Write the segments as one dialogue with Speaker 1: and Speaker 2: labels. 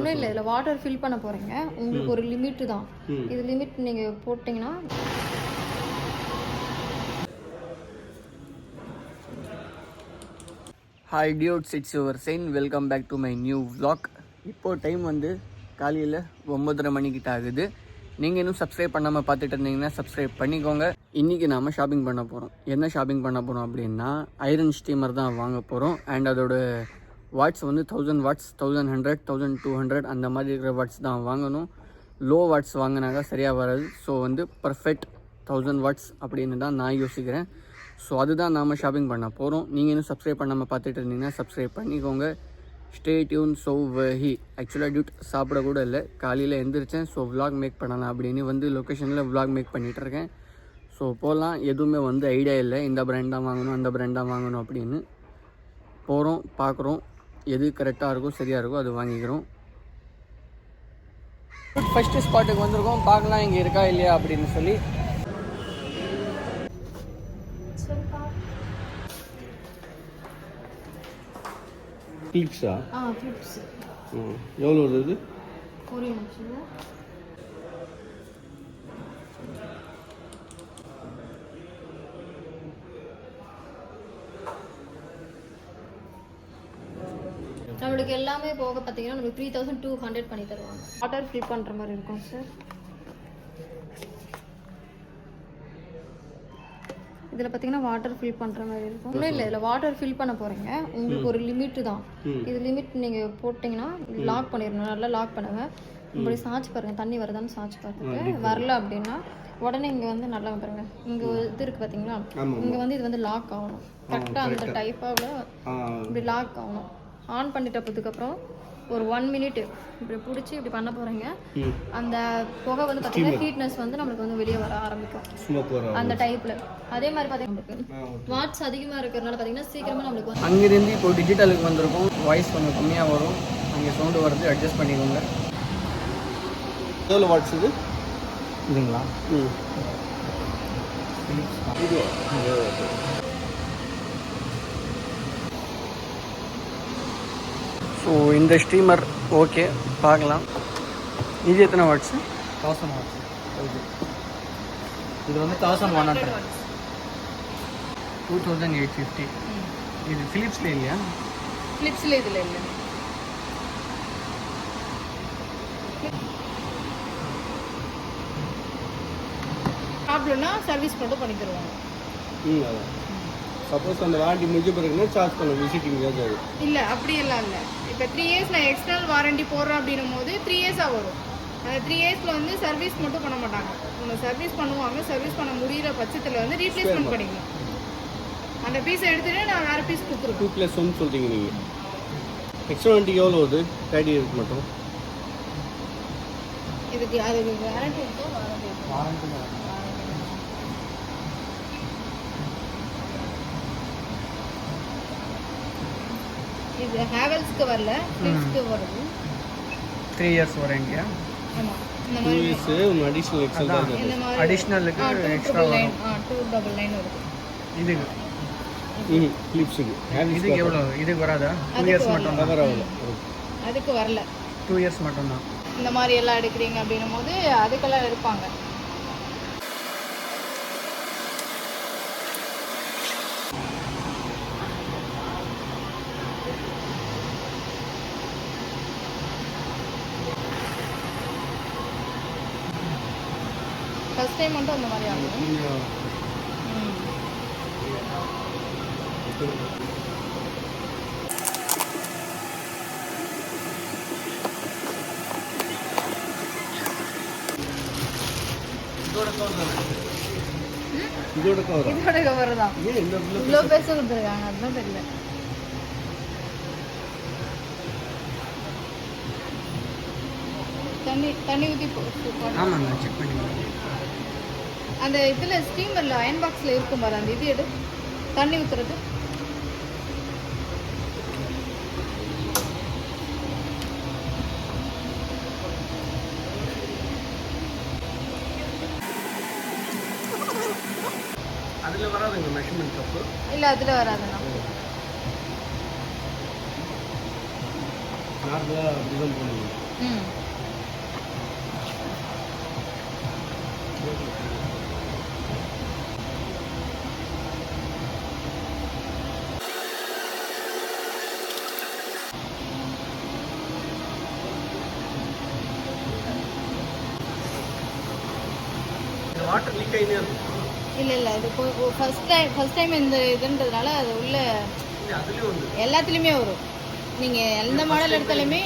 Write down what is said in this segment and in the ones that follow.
Speaker 1: ஒன்றும் இல்லை, இதில் வாட்டர் ஃபில் பண்ண போகிறீங்க. உங்களுக்கு ஒரு லிமிட்டு தான். இது லிமிட் நீங்கள் போட்டிங்கன்னா
Speaker 2: hi dudes, it's your sign. Welcome back to my new vlog. இப்போது டைம் வந்து காலையில் 9:30 மணிக்கிட்ட ஆகுது. நீங்கள் இன்னும் சப்ஸ்கிரைப் பண்ணாமல் பார்த்துட்டு இருந்தீங்கன்னா சப்ஸ்கிரைப் பண்ணிக்கோங்க. இன்றைக்கி நாம் ஷாப்பிங் பண்ண போகிறோம். என்ன ஷாப்பிங் பண்ண போகிறோம் அப்படின்னா ஐரன் ஸ்டீமர் தான் வாங்க போகிறோம். அண்ட் அதோட வாட்ஸ் வந்து 1000 வாட்ஸ், 1100, 1200 அந்த மாதிரி இருக்கிற வாட்ஸ் தான் வாங்கணும். லோ வாட்ஸ் வாங்கினாக்கா சரியாக வராது. ஸோ வந்து பர்ஃபெக்ட் 1000 வாட்ஸ் அப்படின்னு தான் நான் யோசிக்கிறேன். ஸோ அதுதான் நாம் ஷாப்பிங் பண்ண போகிறோம். நீங்கள் இன்னும் சப்ஸ்கிரைப் பண்ணாமல் பார்த்துட்டு இருந்தீங்கன்னா சப்ஸ்கிரைப் பண்ணிக்கோங்க. Stay tune. ஸோ ஆக்சுவலாக டியூட் சாப்பிட கூட இல்லை, காலையில் எழுந்திரிச்சேன். ஸோ vlog மேக் பண்ணலாம் அப்படின்னு வந்து லொக்கேஷனில் vlog மேக் பண்ணிகிட்ருக்கேன். ஸோ போகலாம். எதுவுமே வந்து ஐடியா இல்லை, இந்த பிராண்ட் தான் வாங்கணும் அந்த பிராண்ட் தான் வாங்கணும் அப்படின்னு. போகிறோம், பார்க்குறோம், எது கரெக்டாக இருக்கோ சரியாக இருக்கோ அது வாங்கிக்கிறோம். ஃபஸ்ட்டு ஸ்பாட்டுக்கு வந்திருக்கோம், பார்க்கலாம் இங்கே இருக்கா இல்லையா அப்படின்னு சொல்லி.
Speaker 3: கிளிப்ஸா?
Speaker 1: கிளிப்ஸ்.
Speaker 3: எவ்வளோ வருது?
Speaker 1: ஒரு நிமிஷம். நம்மளுக்கு எல்லாமே போக பார்த்தீங்கன்னா நம்மளுக்கு 3200 பண்ணி தருவாங்க. வாட்டர் ஃபில் பண்ணுற மாதிரி இருக்கும் சார். இதில் பார்த்தீங்கன்னா வாட்டர் ஃபில் பண்ணுற மாதிரி இருக்கும். ஒன்றும் இல்லை, இதில் வாட்டர் ஃபில் பண்ண போகிறீங்க. உங்களுக்கு ஒரு லிமிட்டு தான். இது லிமிட் நீங்கள் போட்டிங்கன்னா லாக் பண்ணிடணும். நல்லா லாக் பண்ணுங்க. இப்படி சாய்ச்சி பாருங்கள், தண்ணி வருதான்னு சாய்ச்சி பார்த்துட்டு வரல அப்படின்னா உடனே இங்கே வந்து நல்லா பாருங்க, இங்கே இது இருக்குது பார்த்தீங்களா, இங்கே வந்து இது வந்து லாக் ஆகணும். கரெக்டாக அந்த டைப்பாக இப்படி லாக் ஆகணும். ஆன் பண்ணிட்டதுக்கப்புறம் ஒரு 1 மினிட் இப்படி பிடிச்சி இப்படி பண்ண போகிறீங்க. அந்த புகை வந்து பார்த்தீங்கன்னா ஹீட்னஸ் வந்து நம்மளுக்கு வந்து வெளியே வர ஆரம்பிக்கும் அந்த டைப்பில். அதே மாதிரி பார்த்தீங்கன்னா வாட்ஸ் அதிகமாக இருக்கிறதுனால பார்த்தீங்கன்னா சீக்கிரமாக நம்மளுக்கு
Speaker 2: அங்கேருந்து இப்போ டிஜிட்டலுக்கு வந்திருக்கும். வாய்ஸ் கொஞ்சம் கம்மியாக வரும், அங்கே சவுண்டு வருது, அட்ஜஸ்ட் பண்ணிக்கோங்க.
Speaker 3: எவ்வளோ வாட்ஸ் இது
Speaker 2: இல்லைங்களா? ஸோ இந்த ஸ்டீமர் ஓகே, பார்க்கலாம். இது எத்தனை வாட்ஸு?
Speaker 4: 1000 வாட்ஸ். இது வந்து 1100.
Speaker 2: 2850. இது ஃபிலிப்ஸில் இல்லையா?
Speaker 1: ஃபிலிப்ஸில் இதில் இல்லை. ப்ராப்ளம்னா சர்வீஸ் மட்டும் பண்ணி தருவாங்க.
Speaker 3: அதான். சப்போஸ் அந்த வாரண்டி முடிஞ்ச பிறகுனா சார்ஜ் பண்ண விசிட்டிங் ஏதாவது
Speaker 1: இல்லை, அப்படியெல்லாம் இல்லை. இப்போ 3 இயர்ஸ் நான் எக்ஸ்டர்னல் வாரண்டி போடுறேன் அப்படின்னும் போது 3 இயர்ஸாக வரும். அந்த 3 இயர்ஸில் வந்து சர்வீஸ் மட்டும் பண்ண மாட்டாங்க. உங்களை சர்வீஸ் பண்ணுவாங்க. சர்வீஸ் பண்ண முடிகிற பட்சத்தில் வந்து ரீப்ளேஸ்மெண்ட் பண்ணிக்கணும். அந்த பீஸை எடுத்துகிட்டு நான் வேறு பீஸ் கொடுத்துருவேன்.
Speaker 3: 2+1 சொல்கிறீங்க நீங்கள். எக்ஸ்ட்ரா வாரண்டிக்கு எவ்வளோ வருது? 30 இயர்க்கு மட்டும்.
Speaker 1: இதுக்கு அதுக்கு வாரண்டி இருக்கோ? வாரண்டி இது ஹேவல்ஸ்க்கு வரல, ஃபிலிப்ஸ்க்கு வருது.
Speaker 2: 3 இயர்ஸ் வாரண்டியா?
Speaker 1: ஆமாம். இந்த
Speaker 3: 2 இயர்ஸ் ஒன்று அடிஷ்னல் எக்ஸ்ட்ரா தான்
Speaker 1: இந்த
Speaker 3: இருக்குது.
Speaker 1: மாதிரி
Speaker 2: அடிஷ்னலுக்கு எக்ஸ்ட்ரா வரும்.
Speaker 1: 299 வருது.
Speaker 2: இதுக்கு
Speaker 3: கிளிப்ஸுக்கு
Speaker 2: இதுக்கு எவ்வளோ? இதுக்கு வராதா? 2 இயர்ஸ் மட்டும் தான்.
Speaker 1: அதுக்கு வரல,
Speaker 2: 2 இயர்ஸ் மட்டும் தான்.
Speaker 1: இந்த மாதிரி எல்லாம் எடுக்கிறீங்க அப்படின்னும் போது அதுக்கெல்லாம் இருப்பாங்க. ஃபர்ஸ்ட் டைம் மட்டும் அந்த மாதிரி ஆகும்.
Speaker 3: இதோட
Speaker 1: கவர் தான். இவ்வளோ பேச கொடுத்துருக்காங்க, அதுதான் தெரியல. தண்ணி ஊற்றி
Speaker 2: ஆமாங்க, செக் பண்ணி
Speaker 1: அந்த இதில் ஸ்டீமரில் அயன் பாக்ஸில் இருக்கும் பாரு, அந்த இது எடு, தண்ணி ஊற்றுறது.
Speaker 3: அதில் வராதுங்க மெஷர்மெண்ட் கப்பு?
Speaker 1: இல்லை, அதில் வராதுண்ணா.
Speaker 3: நார்மலாக அப்படி தான் போகணும். வாட்டர் லீக் ஆகினே இருக்கும்.
Speaker 1: இல்லை இது ஃபர்ஸ்ட் டைம் இந்த இதுன்றதுனால அது உள்ள
Speaker 3: அதுலேயும் வந்து
Speaker 1: எல்லாத்துலேயுமே வரும். நீங்கள் எந்த மாடல் எடுத்தாலுமே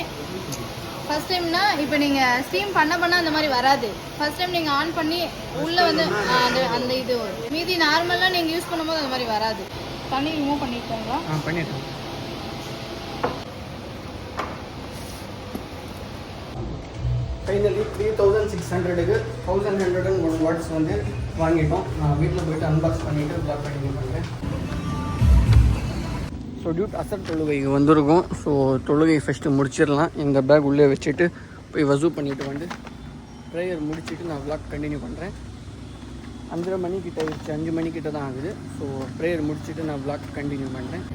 Speaker 1: ஃபர்ஸ்ட் டைம்னா இப்போ நீங்கள் ஸ்டீம் பண்ண அந்த மாதிரி வராது. ஃபர்ஸ்ட் டைம் நீங்கள் ஆன் பண்ணி உள்ளே வந்து அந்த இது வரும். மீதி நார்மலாக நீங்கள் யூஸ் பண்ணும்போது அந்த மாதிரி வராது. தண்ணி ரிமூவ் பண்ணிட்டாங்களா?
Speaker 2: பண்ணிட்டேன். ஃபைனலி 3600க்கு 1101 வாட்ஸ் வந்து வாங்கிட்டோம். நான் வீட்டில் போயிட்டு அன்பாக்ஸ் பண்ணிவிட்டு ப்ளாக் பண்ணி பண்ணுறேன். ஸோ டியூட் அசர் தொழுகைக்கு வந்திருக்கும். ஸோ தொழுகை ஃபஸ்ட்டு முடிச்சிடலாம். இந்த பேக் உள்ளே வச்சுட்டு போய் வசூ பண்ணிவிட்டு வந்து ப்ரேயர் முடிச்சுட்டு நான் வ்ளாக் கண்டினியூ பண்ணுறேன். 5:30 மணிக்கிட்ட ஆயிடுச்சு, 5 மணிக்கிட்ட தான் ஆகுது. ஸோ ப்ரேயர் முடிச்சுட்டு நான் வ்ளாக் கண்டினியூ பண்ணுறேன்.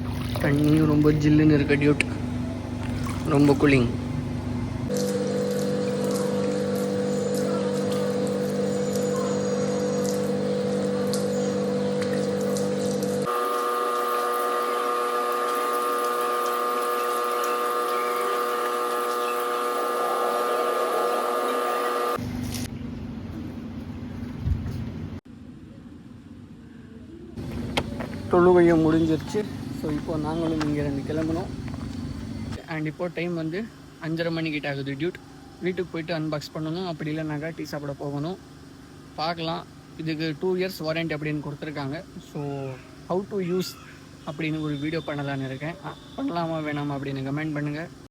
Speaker 2: தண்ணியும் ரொம்ப ஜில்லுன்னு இருக்குது டியூட், ரொம்ப கூலிங். தொழுகையும் முடிஞ்சிருச்சு. ஸோ இப்போது நாங்களும் இங்கே இருந்து கிளம்பணும். அண்ட் இப்போது டைம் வந்து 5:30 மணிக்கிட்ட ஆகுது டியூட். வீட்டுக்கு போயிட்டு அன்பாக்ஸ் பண்ணணும், அப்படி இல்லைனாக்கா டீ சாப்பிட போகணும். பார்க்கலாம். இதுக்கு 2 இயர்ஸ் வாரண்டி அப்படின்னு கொடுத்துருக்காங்க. ஸோ ஹவு டு யூஸ் அப்படின்னு ஒரு வீடியோ பண்ணலான்னு இருக்கேன். பண்ணலாமா வேணாமா அப்படின்னு கமெண்ட் பண்ணுங்கள்.